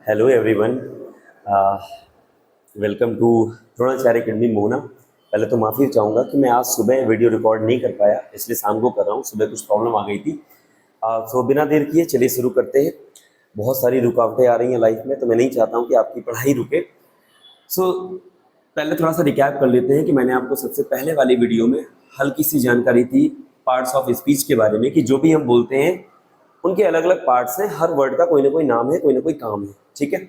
Hello everyone, welcome to Dronacharya academy Mona. पहले तो माफ़ी चाहूँगा कि मैं आज सुबह वीडियो रिकॉर्ड नहीं कर पाया, इसलिए शाम को कर रहा हूँ। सुबह कुछ प्रॉब्लम आ गई थी। सो बिना देर किए चलिए शुरू करते हैं। बहुत सारी रुकावटें आ रही हैं लाइफ में, तो मैं नहीं चाहता हूँ कि आपकी पढ़ाई रुके। सो पहले थोड़ा सा रिकैप कर लेते हैं कि मैंने आपको सबसे पहले वाली वीडियो में हल्की सी जानकारी थी पार्ट्स ऑफ स्पीच के बारे में, कि जो भी हम बोलते हैं उनके अलग अलग पार्ट्स हैं। हर वर्ड का कोई ना कोई नाम है, कोई ना कोई काम है, ठीक है।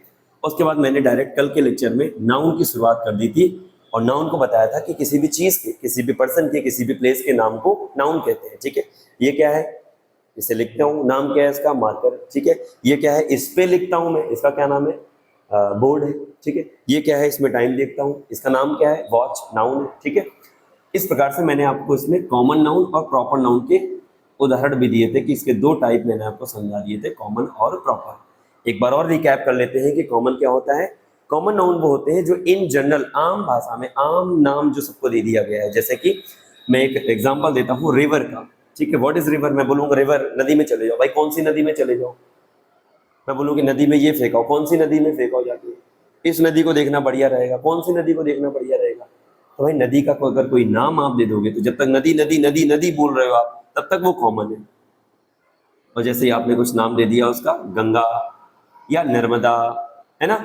उसके बाद मैंने डायरेक्ट कल के लेक्चर में नाउन की शुरुआत कर दी थी, और नाउन को बताया था कि किसी भी चीज़ के, किसी भी पर्सन के, किसी भी प्लेस के नाम को नाउन कहते हैं, ठीक है। ये क्या है, इसे लिखता हूँ, नाम क्या है इसका, मार्कर, ठीक है। ये क्या है, इस पे लिखता हूँ मैं, इसका क्या नाम है, बोर्ड है, ठीक है। ये क्या है, इसमें टाइम देखता हूँ, इसका नाम क्या है, वॉच, नाउन है, ठीक है। इस प्रकार से मैंने आपको इसमें कॉमन नाउन और प्रॉपर नाउन के उदाहरण भी दिए थे, कि इसके दो टाइप मैंने आपको समझा दिए थे, कॉमन और प्रॉपर। एक बार और रिकैप कर लेते हैं कि कॉमन क्या होता है। कॉमन नाउन वो होते हैं जो इन जनरल, आम भाषा में, आम नाम जो सबको दे दिया गया है। जैसे कि मैं एक एग्जांपल देता हूँ रिवर का, ठीक है। व्हाट इज रिवर, मैं बोलूँगा रिवर, नदी में चले जाओ। भाई कौन सी नदी में चले जाओ, मैं बोलूँ कि नदी में ये फेंकाओ, कौन सी नदी में फेंकाओ जाके, इस नदी को देखना बढ़िया रहेगा, कौन सी नदी को देखना बढ़िया रहेगा। तो भाई नदी का अगर कोई नाम आप दे दोगे, तो जब तक नदी नदी नदी नदी बोल रहे हो आप, तब तक वो कॉमन है। और जैसे ही आपने कुछ नाम दे दिया उसका, गंगा या नर्मदा, है ना,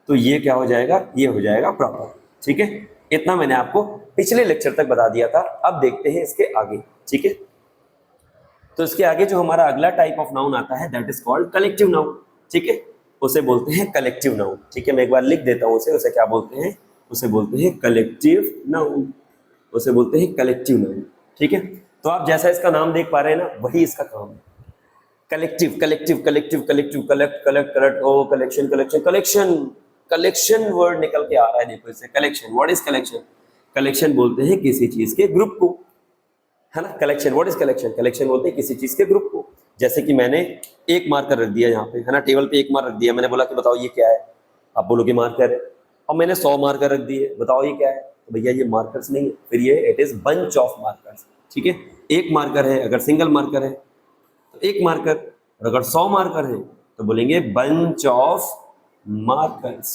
तो ये क्या हो जाएगा, ये हो जाएगा प्रॉपर, ठीक है। इतना मैंने आपको पिछले लेक्चर तक बता दिया था। अब देखते हैं इसके आगे, ठीक है। तो इसके आगे जो हमारा अगला टाइप ऑफ नाउन आता है, that is called collective noun, ठीक है। उसे बोलते हैं कलेक्टिव नाउन, ठीक है। मैं एक बार लिख देता हूँ उसे क्या बोलते हैं, उसे बोलते हैं कलेक्टिव नाउन, उसे बोलते हैं कलेक्टिव नाउन, ठीक है। तो आप जैसा इसका नाम देख पा रहे हैं ना, वही इसका काम है। Collective collective collective collective, collect collect collect, ओ collection collection collection, collection word निकल के आ रहा है, देखो इससे, collection. What is collection, collection बोलते हैं किसी चीज के ग्रुप को, है ना। Collection, what is collection, collection बोलते हैं किसी चीज के ग्रुप को। जैसे कि मैंने एक मार्कर रख दिया यहाँ पे, है ना, टेबल पे एक मार्कर रख दिया, मैंने बोला कि बताओ ये क्या है, आप बोलोगे मार्कर है। और मैंने 100 मार्कर रख दिए, बताओ ये क्या है, तो भैया ये मार्कर्स नहीं है, फिर ये it is bunch of markers, ठीक है। एक मार्कर है अगर सिंगल मार्कर है तो एक मार्कर, और अगर 100 मार्कर है तो बोलेंगे bunch of markers,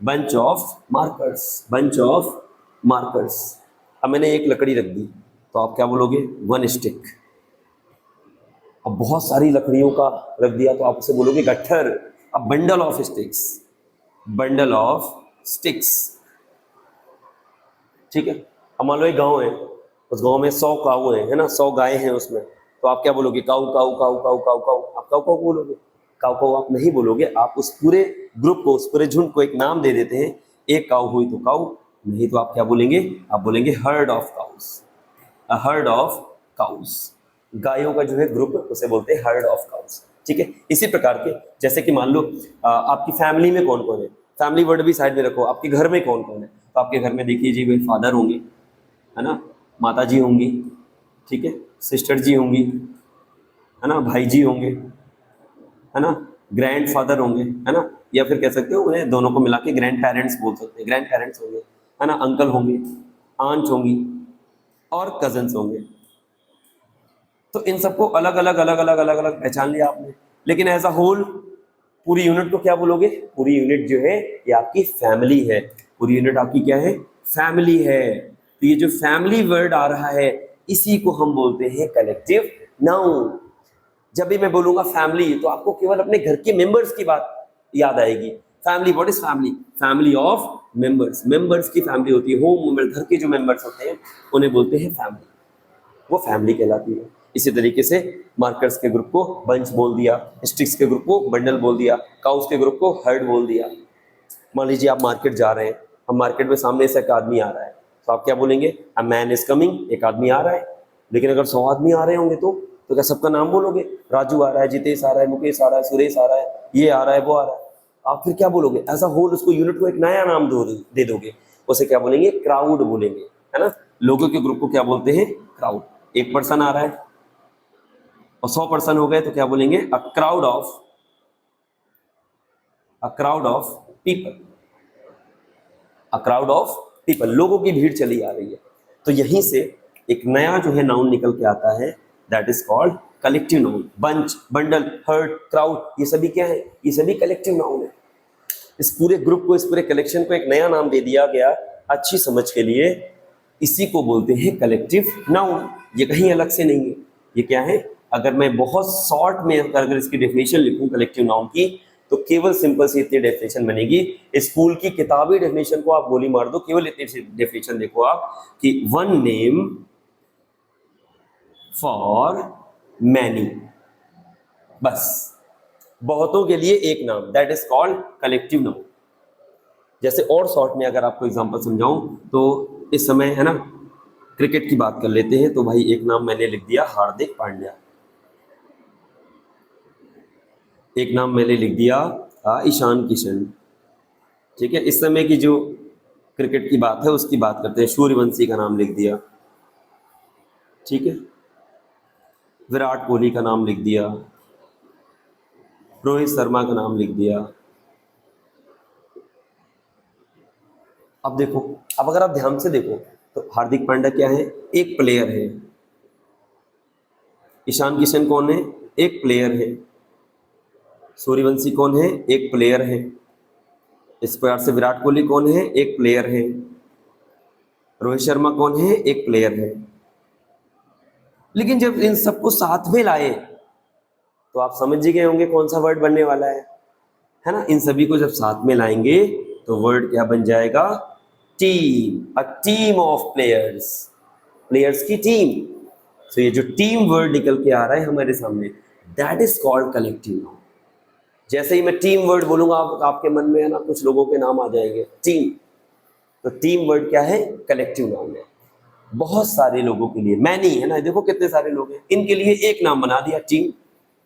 bunch of markers, bunch of markers. अब मैंने एक लकड़ी रख दी, तो आप क्या बोलोगे, वन स्टिक। अब बहुत सारी लकड़ियों का रख दिया, तो आप उसे बोलोगे गट्ठर। अब bundle of sticks, bundle of sticks, ठीक है। अब मान लो एक गांव है, उस गांव में 100 काऊ है ना, 100 गाय हैं उसमें, तो आप क्या बोलोगे, काऊ काऊ काऊ काऊ काऊ काऊ, आप काऊ काऊ बोलोगे। काऊ काऊ आप नहीं बोलोगे, आप उस पूरे ग्रुप को, उस पूरे झुंड को एक नाम दे देते हैं। एक काऊ हुई तो काऊ, नहीं तो आप क्या बोलेंगे, आप बोलेंगे heard of cows, a herd of cows. गायों का जो है ग्रुप, उसे बोलते हैं हर्ड ऑफ काउस, ठीक है। इसी प्रकार के, जैसे कि मान लो आपकी फैमिली में कौन कौन है, फैमिली वर्ड भी साइड में रखो, आपके घर में कौन कौन है, तो आपके घर में देखिए जी, फादर होंगे, है ना, माता जी होंगी, ठीक है, सिस्टर जी होंगी, है ना, भाई जी होंगे, है ना, ग्रैंड फादर होंगे, है ना, या फिर कह सकते हो उन्हें दोनों को मिला के ग्रैंड पेरेंट्स बोल सकते हैं, ग्रैंड पेरेंट्स होंगे, है ना, अंकल होंगे, आंट होंगी, और कजन्स होंगे। तो इन सबको अलग अलग अलग अलग अलग अलग पहचान लिया आपने, लेकिन एज अ होल पूरी यूनिट को क्या बोलोगे, पूरी यूनिट जो है ये आपकी फैमिली है, पूरी यूनिट आपकी क्या है, फैमिली है। तो ये जो फैमिली वर्ड आ रहा है, इसी को हम बोलते हैं कलेक्टिव नाउन। जब भी मैं बोलूंगा फैमिली, तो आपको केवल अपने घर के मेंबर्स की बात याद आएगी। Family, what is family, family of members, members की फैमिली होती है, होम मेंबर, घर के जो मेंबर्स होते हैं उन्हें बोलते हैं फैमिली, वो फैमिली कहलाती है। इसी तरीके से मार्कर्स के ग्रुप को बंच बोल दिया, स्टिक्स के ग्रुप को बंडल बोल दिया, काउस के ग्रुप को हर्ड बोल दिया। मान लीजिए आप मार्केट जा रहे हैं, हम मार्केट में सामने से एक आदमी आ रहा है, तो आप क्या बोलेंगे, अ मैन इज कमिंग, एक आदमी आ रहा है। लेकिन अगर 100 आदमी आ रहे होंगे तो क्या सबका नाम बोलोगे, राजू आ रहा है, जितेश आ रहा है, मुकेश आ रहा है, सुरेश आ रहा है, ये आ रहा है, वो आ रहा है। आप फिर क्या बोलोगे, एज अ होल उसको, यूनिट को एक नया नाम दे दोगे, उसे क्या बोलेंगे, क्राउड बोलेंगे, है ना। लोगों के ग्रुप को क्या बोलते हैं, क्राउड। एक पर्सन आ रहा है और 100 पर्सन हो गए, तो क्या बोलेंगे, a crowd of, a crowd of people, a crowd of people, लोगों की भीड़ चली आ रही है। तो यहीं से एक नया जो है नाउन निकल के आता है, that is called collective noun. Bunch, bundle, heard, crowd, ये सभी क्या है? ये सभी कलेक्टिव नाउन है। इस पूरे ग्रुप को, इस पूरे कलेक्शन को एक नया नाम दे दिया गया अच्छी समझ के लिए। इसी को बोलते हैं कलेक्टिव नाउन। ये कहीं अलग से नहीं है। ये क्या है? अगर मैं बहुत शॉर्ट में अगर इसकी डेफिनेशन लिखूं कलेक्टिव नाउन की, तो केवल सिंपल सी इतनी डेफिनेशन बनेगी। स्कूल की किताबी डेफिनेशन को आप गोली मार दो, केवल इतनी डेफिनेशन देखो आप कि वन नेम फॉर मैनी, बस बहुतों के लिए एक नाम, that is called collective noun. जैसे और शॉर्ट में अगर आपको एग्जांपल समझाऊं तो इस समय है ना क्रिकेट की बात कर लेते हैं, तो भाई एक नाम मैंने लिख दिया हार्दिक पांड्या, एक नाम मैंने लिख दिया ईशान किशन। ठीक है, इस समय की जो क्रिकेट की बात है उसकी बात करते हैं, सूर्यवंशी का नाम लिख दिया। ठीक है, विराट कोहली का नाम लिख दिया, रोहित शर्मा का नाम लिख दिया। अब देखो, अब अगर आप ध्यान से देखो तो हार्दिक पांड्या क्या है? एक प्लेयर है। ईशान किशन कौन है? एक प्लेयर है। सूर्यवंशी कौन है? एक प्लेयर है। इस प्रकार से विराट कोहली कौन है? एक प्लेयर है। रोहित शर्मा कौन है? एक प्लेयर है। लेकिन जब इन सबको साथ में लाए तो आप समझ ही गए होंगे कौन सा वर्ड बनने वाला है ना? इन सभी को जब साथ में लाएंगे तो वर्ड क्या बन जाएगा? Team, a team of players, players की टीम। तो ये जो टीम वर्ड निकल के आ रहा है हमारे सामने, that is called collective noun. जैसे ही मैं टीम वर्ड बोलूंगा आपके मन में है ना कुछ लोगों के नाम आ जाएंगे, टीम। तो टीम वर्ड क्या है? कलेक्टिव नाउन है। बहुत सारे लोगों के लिए, मैनी है ना, देखो कितने सारे लोग हैं, इनके लिए एक नाम बना दिया टीम।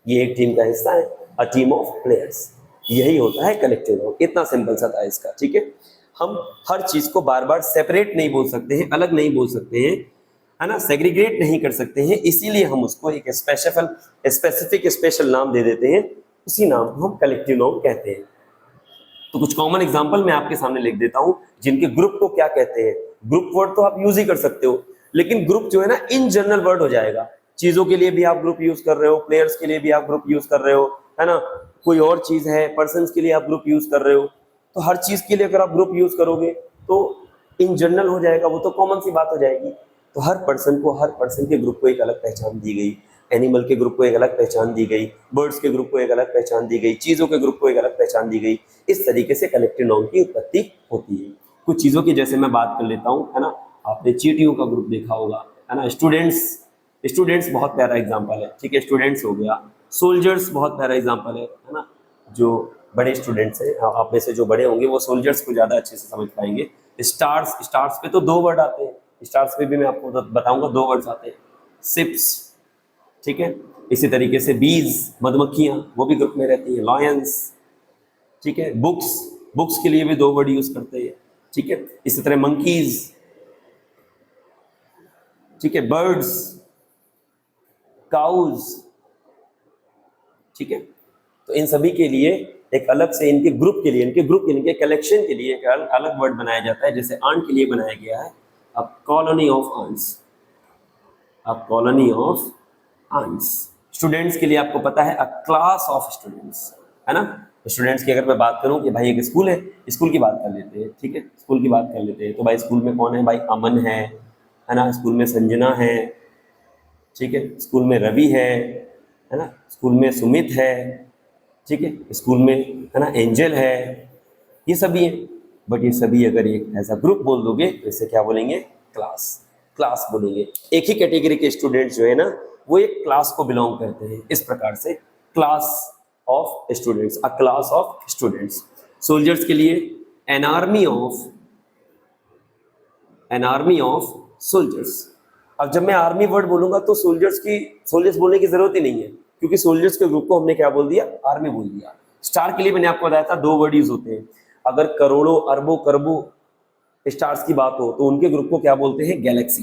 ये एक टीम का हिस्सा है, अ टीम ऑफ प्लेयर्स। यही होता है कलेक्टिव नाउन। इतना सिंपल सा था इसका। ठीक है, हम हर चीज को बार बार सेपरेट नहीं बोल सकते हैं, अलग नहीं बोल सकते हैं, है ना, सेग्रीगेट नहीं कर सकते हैं, इसीलिए हम उसको एक स्पेसिफिक स्पेशल नाम दे देते हैं। उसी नाम को हम कलेक्टिव नाउन कहते हैं। तो कुछ कॉमन एग्जांपल मैं आपके सामने लिख देता हूं जिनके ग्रुप को क्या कहते हैं। ग्रुप वर्ड तो आप यूज ही कर सकते हो, लेकिन ग्रुप जो है ना इन जनरल वर्ड हो जाएगा। चीजों के लिए भी आप ग्रुप यूज कर रहे हो, प्लेयर्स के लिए भी आप ग्रुप यूज कर रहे हो, है ना, कोई और चीज है, पर्सन के लिए आप ग्रुप यूज कर रहे हो। तो हर चीज के लिए अगर आप ग्रुप यूज करोगे तो इन जनरल हो जाएगा, वो तो कॉमन सी बात हो जाएगी। तो हर पर्सन के ग्रुप को एक अलग पहचान दी गई, एनिमल के ग्रुप को एक अलग पहचान दी गई, बर्ड्स के ग्रुप को एक अलग पहचान दी गई, चीज़ों के ग्रुप को एक अलग पहचान दी गई। इस तरीके से कलेक्टिव नाउन की उत्पत्ति होती है। कुछ चीज़ों की जैसे मैं बात कर लेता हूँ, है ना, आपने चींटियों का ग्रुप देखा होगा, है ना, स्टूडेंट्स बहुत प्यारा एग्जाम्पल है। ठीक है, स्टूडेंट्स हो गया। सोल्जर्स बहुत प्यारा एग्जाम्पल है ना। जो बड़े स्टूडेंट्स हैं, आप में से जो बड़े होंगे वो सोल्जर्स को ज़्यादा अच्छे से समझ पाएंगे। स्टार्स पे तो दो वर्ड आते हैं, स्टार्स पे भी मैं आपको बताऊंगा, दो वर्ड्स आते हैं, शिप्स। ठीक है, इसी तरीके से बीज, मधुमक्खियां, वो भी ग्रुप में रहती है, लॉयंस। ठीक है, बुक्स के लिए भी दो वर्ड यूज करते हैं। ठीक है, इसी तरह मंकीज। ठीक है, बर्ड्स, काउज। ठीक है, तो इन सभी के लिए एक अलग से इनके इनके कलेक्शन के लिए एक अलग वर्ड बनाया जाता है। जैसे आंट के लिए बनाया गया है a colony of ants, a colony of ants. Students के लिए आपको पता है अ क्लास ऑफ स्टूडेंट्स, है ना। स्टूडेंट्स की अगर मैं बात करूं कि भाई एक स्कूल है, स्कूल की बात कर लेते हैं। ठीक है, स्कूल की बात कर लेते हैं, तो भाई स्कूल में कौन है? भाई अमन है ना, स्कूल में संजना है। ठीक है, स्कूल में रवि है ना, स्कूल में सुमित है। ठीक है, स्कूल में, है ना, एंजल है। ये सभी है। बट ये सभी अगर एक ऐसा ग्रुप बोल दोगे तो इसे क्या बोलेंगे? क्लास बोलेंगे। एक ही कैटेगरी के स्टूडेंट्स जो है ना वो एक क्लास को बिलोंग करते हैं। इस प्रकार से class of students, a class of students. Soldiers के लिए एन आर्मी ऑफ सोल्जर्स। अब जब मैं आर्मी वर्ड बोलूंगा तो सोल्जर्स बोलने की जरूरत ही नहीं है, क्योंकि सोल्जर्स के ग्रुप को हमने क्या बोल दिया? आर्मी बोल दिया। स्टार के लिए मैंने आपको बताया था दो वर्ड यूज होते हैं। अगर करोड़ों अरबों खरबों स्टार्स की बात हो तो उनके ग्रुप को क्या बोलते हैं? गैलेक्सी,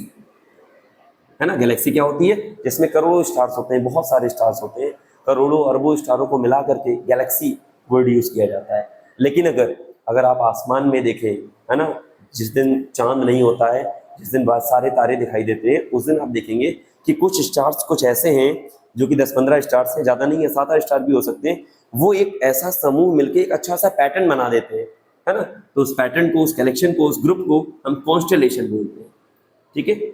है ना। गैलेक्सी क्या होती है? जिसमें करोड़ों स्टार्स होते हैं, बहुत सारे स्टार्स होते हैं, करोड़ों अरबों स्टारों को मिला करके गैलेक्सी वर्ड यूज किया जाता है। लेकिन अगर आप आसमान में देखें, है ना, जिस दिन चांद नहीं होता है, जिस दिन बहुत सारे तारे दिखाई देते हैं, उस दिन आप देखेंगे कि कुछ स्टार्स कुछ ऐसे हैं जो कि 10-15 स्टार्स हैं, ज़्यादा नहीं है, 7-8 स्टार भी हो सकते हैं, वो एक ऐसा समूह मिलके एक अच्छा सा पैटर्न बना देते हैं, है ना। तो उस पैटर्न को, उस कलेक्शन को, उस ग्रुप को हम कॉन्स्टेलेशन बोलते हैं। ठीक है,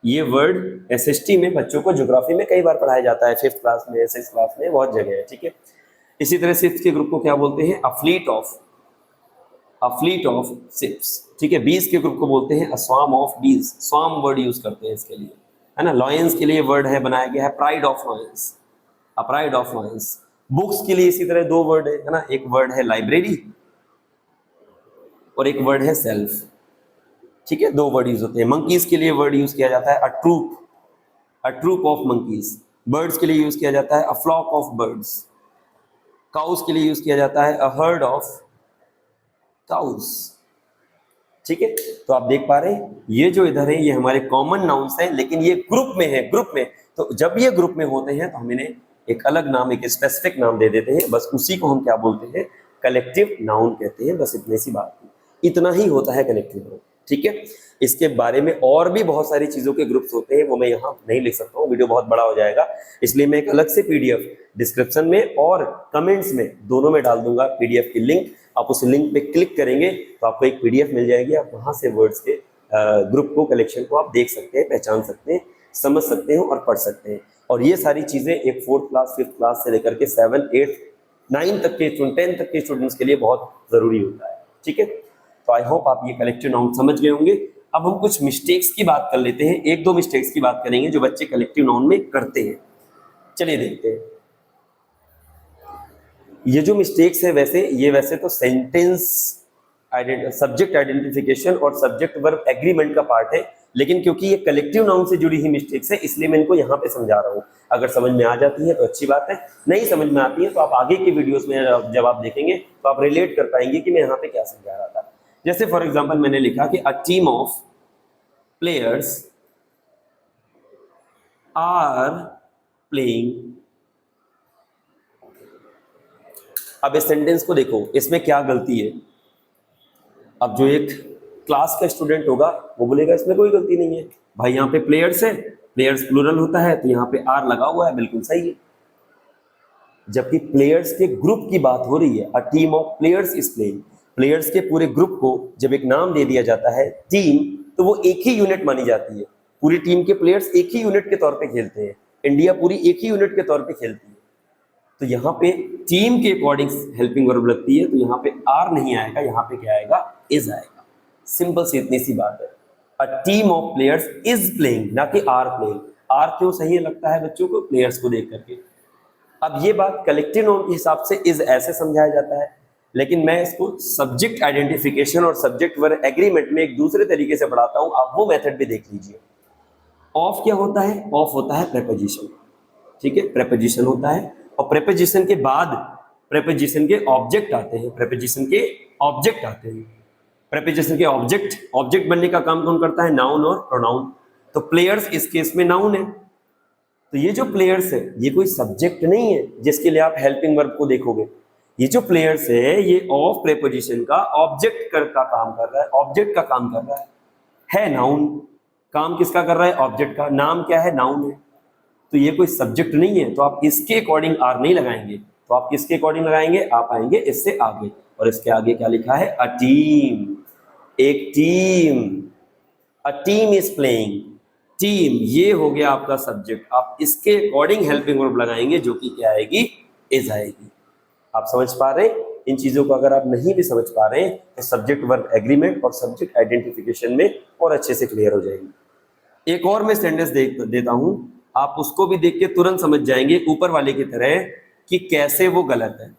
ये वर्ड एसएसटी में बच्चों को ज्योग्राफी में कई बार पढ़ाया जाता है, 5th क्लास में, 6th क्लास में, बहुत जगह है। ठीक है, इसी तरह से के ग्रुप को क्या बोलते हैं? A fleet of ships. ठीक है, बीज के ग्रुप को बोलते हैं अ स्वार्म ऑफ बीज। स्वार्म वर्ड यूज करते हैं इसके लिए, है ना। लॉयंस के लिए वर्ड है, बनाया गया है pride of lions, a pride of lions. Books के लिए इसी तरह 2 वर्ड है ना, एक वर्ड है लाइब्रेरी और एक वर्ड है सेल्फ। ठीक है, 2 वर्ड यूज होते हैं। मंकीज के लिए वर्ड यूज किया जाता है a troop of monkeys. Birds के लिए यूज किया जाता है a flock of birds. Cows के लिए यूज किया जाता है अ हर्ड ऑफ काउस। ठीक है, तो आप देख पा रहे हैं ये जो इधर है ये हमारे कॉमन नाउन्स हैं, लेकिन ये ग्रुप में है, ग्रुप में। तो जब ये ग्रुप में होते हैं तो हम इन्हें एक अलग नाम, एक स्पेसिफिक नाम दे देते हैं, बस उसी को हम क्या बोलते हैं? कलेक्टिव नाउन कहते हैं। बस इतनी सी बात है, इतना ही होता है कलेक्टिव नाउन। ठीक है, इसके बारे में और भी बहुत सारी चीज़ों के ग्रुप्स होते हैं, वो मैं यहाँ नहीं लिख सकता हूँ, वीडियो बहुत बड़ा हो जाएगा, इसलिए मैं एक अलग से पीडीएफ डिस्क्रिप्शन में और कमेंट्स में दोनों में डाल दूंगा पीडीएफ की लिंक। आप उस लिंक पे क्लिक करेंगे तो आपको एक पीडीएफ मिल जाएगी, आप वहाँ से वर्ड्स के ग्रुप को, कलेक्शन को आप देख सकते हैं, पहचान सकते हैं, समझ सकते हैं और पढ़ सकते हैं। और ये सारी चीज़ें एक 4th क्लास 5th क्लास से लेकर के 7, 8, 9 तक के 10 तक के स्टूडेंट्स के लिए बहुत ज़रूरी होता है। ठीक है, तो आई होप आप ये कलेक्टिव नाउन समझ गए होंगे। अब हम कुछ मिस्टेक्स की बात कर लेते हैं, 1-2 मिस्टेक्स की बात करेंगे जो बच्चे कलेक्टिव नाउन में करते हैं। चलिए देखते हैं ये जो मिस्टेक्स है। वैसे तो सेंटेंस सब्जेक्ट आइडेंटिफिकेशन और सब्जेक्ट वर्ब एग्रीमेंट का पार्ट है, लेकिन क्योंकि ये कलेक्टिव नाउन से जुड़ी ही मिस्टेक्स है इसलिए मैं इनको यहाँ पे समझा रहा हूँ। अगर समझ में आ जाती है तो अच्छी बात है, नहीं समझ में आती है तो आप आगे की वीडियोस में जब आप देखेंगे तो आप रिलेट कर पाएंगे कि मैं यहाँ पे क्या समझा रहा था। जैसे फॉर एग्जाम्पल मैंने लिखा कि a team of players are playing. अब इस सेंटेंस को देखो, इसमें क्या गलती है? अब जो एक क्लास का स्टूडेंट होगा वो बोलेगा इसमें कोई गलती नहीं है भाई, यहाँ पे प्लेयर्स है, प्लेयर्स प्लूरल होता है तो यहाँ पे आर लगा हुआ है, बिल्कुल सही है। जबकि प्लेयर्स के ग्रुप की बात हो रही है, अ team of players is playing. Players के पूरे ग्रुप को जब एक नाम दे दिया जाता है टीम, तो वो एक ही यूनिट मानी जाती है। पूरी टीम के प्लेयर्स एक ही यूनिट के तौर पे खेलते हैं, इंडिया पूरी एक ही यूनिट के तौर पे खेलती है। तो यहाँ पे टीम के अकॉर्डिंग हेल्पिंग वर्ब लगती है, तो यहाँ पे आर नहीं आएगा, यहाँ पे क्या आएगा? इज आएगा। सिंपल सी इतनी सी बात है। अ team of players is playing, ना कि आर प्लेइंग। आर क्यों सही लगता है बच्चों को? प्लेयर्स को देख करके। अब ये बात कलेक्टिव नाउन के हिसाब से इज ऐसे समझाया जाता है, लेकिन मैं इसको सब्जेक्ट आइडेंटिफिकेशन और सब्जेक्ट वर्ब एग्रीमेंट में एक दूसरे तरीके से पढ़ाता हूं, आप वो मेथड भी देख लीजिए। ऑफ क्या होता है? ऑफ होता है प्रेपोजिशन। ठीक है, प्रेपोजिशन होता है, और प्रेपोजिशन के बाद प्रेपोजिशन के ऑब्जेक्ट आते हैं, प्रेपोजिशन के ऑब्जेक्ट आते हैं। प्रेपोजिशन के ऑब्जेक्ट बनने का काम कौन करता है? नाउन और प्रोनाउन। तो प्लेयर्स इस केस में नाउन है, तो ये जो प्लेयर्स है ये कोई सब्जेक्ट नहीं है जिसके लिए आप हेल्पिंग वर्ब को देखोगे। ये जो प्लेयर्स है ये ऑफ प्रेपोजिशन का ऑब्जेक्ट का काम कर रहा है, ऑब्जेक्ट का काम कर रहा है नाउन। काम किसका कर रहा है? ऑब्जेक्ट का। नाम क्या है? नाउन है। तो ये कोई सब्जेक्ट नहीं है, तो आप इसके अकॉर्डिंग आर नहीं लगाएंगे, तो आप किसके अकॉर्डिंग लगाएंगे? आप आएंगे इससे आगे, और इसके आगे क्या लिखा है? अ टीम, एक team. A team is playing. Team ये हो गया आपका सब्जेक्ट, आप इसके अकॉर्डिंग हेल्पिंग वर्ब लगाएंगे जो कि क्या आएगी? इज आएगी। आप समझ पा रहे हैं? इन चीजों को अगर आप नहीं भी समझ पा रहे हैं तो सब्जेक्ट वर्ब एग्रीमेंट और सब्जेक्ट आइडेंटिफिकेशन में और अच्छे से क्लियर हो जाएंगे। एक और मैं सेंटेंस देता हूं, आप उसको भी देख के तुरंत समझ जाएंगे ऊपर वाले की तरह कि कैसे वो गलत है।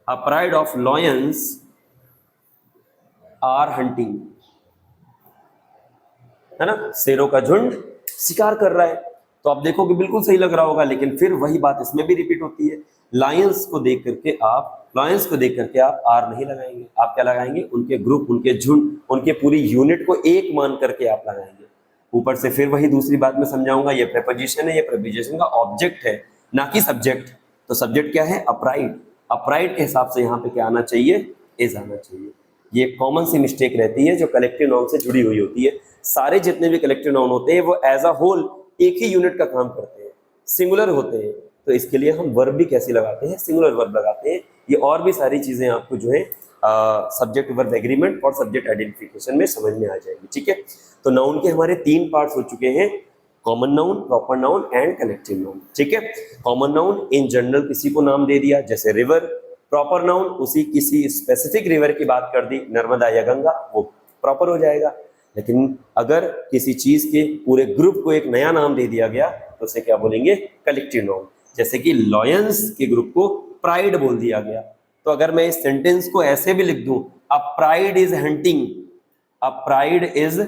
A pride of lions are hunting, है ना, शेरों का झुंड शिकार कर रहा है। तो आप देखोगे बिल्कुल सही लग रहा होगा, लेकिन फिर वही बात इसमें भी रिपीट होती है। लायंस को देख करके आप आर नहीं लगाएंगे, आप क्या लगाएंगे? उनके ग्रुप, उनके झुंड, उनके पूरी यूनिट को एक मान करके आप लगाएंगे। ऊपर से फिर वही दूसरी बात मैं समझाऊंगा, ये प्रेपोजिशन है, ये प्रेपोजिशन का ऑब्जेक्ट है ना कि सब्जेक्ट। तो सब्जेक्ट क्या है? अपराइट। अपराइट के हिसाब से यहाँ पे क्या आना चाहिए? इज आना चाहिए। ये कॉमन सी मिस्टेक रहती है जो कलेक्टिव नाउन से जुड़ी हुई होती है। सारे जितने भी कलेक्टिव नाउन होते हैं वो एज अ होल एक ही यूनिट का काम करते हैं, सिंगुलर होते हैं, तो इसके लिए हम वर्ब भी कैसे लगाते हैं, सिंगुलर वर्ब लगाते हैं। ये और भी सारी चीजें आपको जो है सब्जेक्ट वर्ब एग्रीमेंट और सब्जेक्ट आइडेंटिफिकेशन में समझ में आ जाएगी। ठीक है, तो नाउन के हमारे 3 पार्ट्स हो चुके हैं, common noun, proper noun and collective noun. ठीक है, कॉमन नाउन इन जनरल किसी को नाम दे दिया जैसे रिवर, प्रॉपर नाउन उसी किसी स्पेसिफिक रिवर की बात कर दी, नर्मदा या गंगा, वो प्रॉपर हो जाएगा। लेकिन अगर किसी चीज के पूरे ग्रुप को एक नया नाम दे दिया गया तो उसे क्या बोलेंगे, कलेक्टिव नाउन। जैसे कि लॉयंस के ग्रुप को प्राइड बोल दिया गया, तो अगर मैं इस सेंटेंस को ऐसे भी लिख दूं, a pride is hunting, a pride is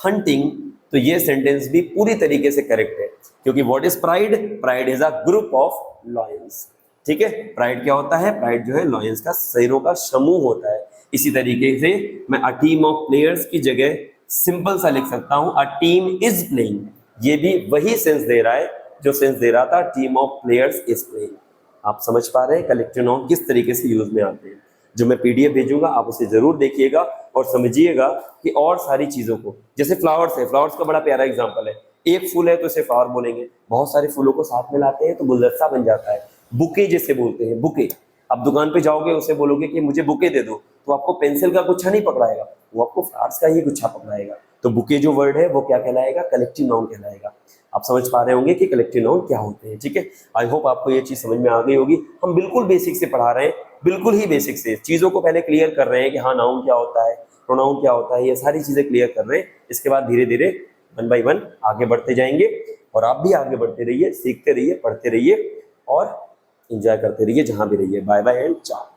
hunting, तो ये सेंटेंस भी पूरी तरीके से करेक्ट है, क्योंकि what is pride, pride is a group of lions. ठीक है, प्राइड क्या होता है, प्राइड जो है लॉयंस का शेरों का समूह होता है। इसी तरीके से मैं अ टीम ऑफ प्लेयर्स की जगह सिंपल सा लिख सकता हूं, अ टीम इज प्लेइंग, ये भी वही सेंस दे रहा है जो सेंस दे रहा था team of players is playing. आप समझ पा रहे हैं कलेक्टिव नाउन किस तरीके से यूज में आते हैं। जो मैं पीडीएफ भेजूंगा आप उसे जरूर देखिएगा और समझिएगा कि और सारी चीजों को, जैसे फ्लावर्स है, फ्लावर्स का बड़ा प्यारा एग्जांपल है, एक फूल है तो इसे फ्लावर बोलेंगे, बहुत सारे फूलों को साथ में लाते हैं तो गुलदस्ता बन जाता है, बुके जिसे बोलते हैं, बुके। आप दुकान पे जाओगे उसे बोलोगे कि मुझे बुके दे दो, तो आपको पेंसिल का गुच्छा नहीं पकड़ाएगा, वो आपको फ्लावर्स का ही गुच्छा पकड़ाएगा। तो बुके जो वर्ड है वो क्या कहलाएगा, कलेक्टिव नाउन कहलाएगा। आप समझ पा रहे होंगे कि कलेक्टिव नाउन क्या होते हैं। ठीक है, आई होप आपको ये चीज समझ में आ गई होगी। हम बिल्कुल बेसिक से पढ़ा रहे हैं, बिल्कुल ही बेसिक से चीजों को पहले क्लियर कर रहे हैं कि हाँ नाउन क्या होता है, प्रोनाउन क्या होता है, ये सारी चीजें क्लियर कर रहे हैं। इसके बाद धीरे धीरे 1 बाय 1 आगे बढ़ते जाएंगे और आप भी आगे बढ़ते रहिए, सीखते रहिए, पढ़ते रहिए और एंजॉय करते रहिए जहां भी रहिए। बाय बाय एंड चाओ।